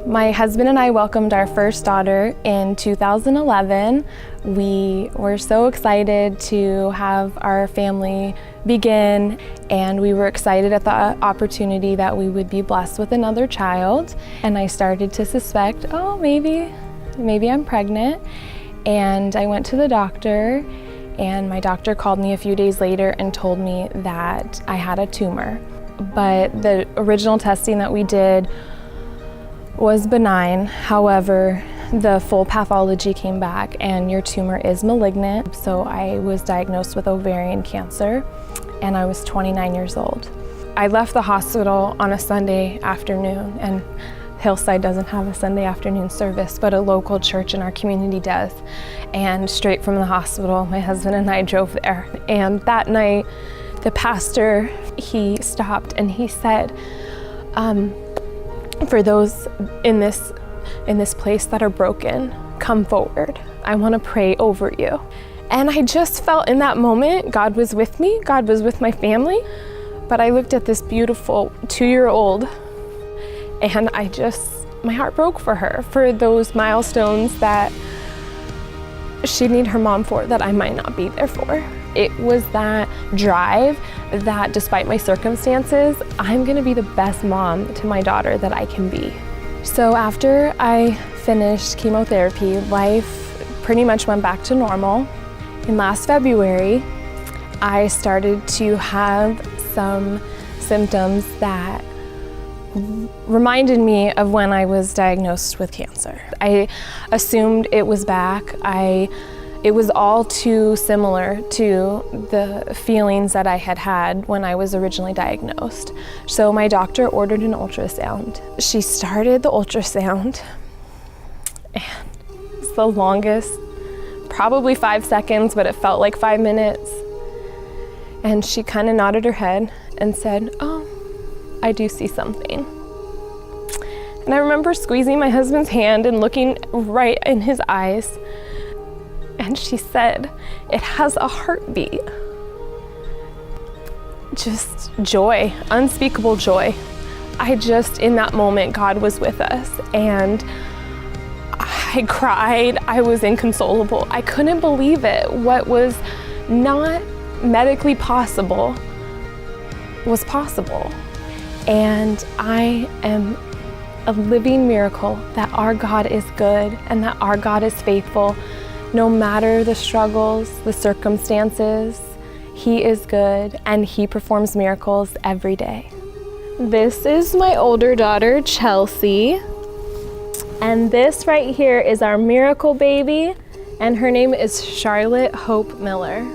My husband and I welcomed our first daughter in 2011. We were so excited to have our family begin, and we were excited at the opportunity that we would be blessed with another child. And I started to suspect, oh, maybe I'm pregnant. And I went to the doctor, and my doctor called me a few days later and told me that I had a tumor. But the original testing that we did was benign. However, the full pathology came back and your tumor is malignant. So I was diagnosed with ovarian cancer and I was 29 years old. I left the hospital on a Sunday afternoon, and Hillside doesn't have a Sunday afternoon service, but a local church in our community does. And straight from the hospital, my husband and I drove there. And that night, the pastor, he stopped and he said, for those in this place that are broken, come forward. I want to pray over you. And I just felt in that moment, God was with me, God was with my family. But I looked at this beautiful 2-year-old and my heart broke for her, for those milestones that she'd need her mom for that I might not be there for. It was that drive that despite my circumstances, I'm gonna be the best mom to my daughter that I can be. So after I finished chemotherapy, life pretty much went back to normal. In last February, I started to have some symptoms that reminded me of when I was diagnosed with cancer. I assumed it was back. It was all too similar to the feelings that I had when I was originally diagnosed. So my doctor ordered an ultrasound. She started the ultrasound, and it's the longest, probably 5 seconds, but it felt like 5 minutes. And she kind of nodded her head and said, "Oh, I do see something." And I remember squeezing my husband's hand and looking right in his eyes. And she said, "It has a heartbeat." Just joy, unspeakable joy. In that moment, God was with us, and I cried. I was inconsolable. I couldn't believe it. What was not medically possible was possible. And I am a living miracle that our God is good and that our God is faithful. No matter the struggles, the circumstances, He is good and He performs miracles every day. This is my older daughter, Chelsea. And this right here is our miracle baby, and her name is Charlotte Hope Miller.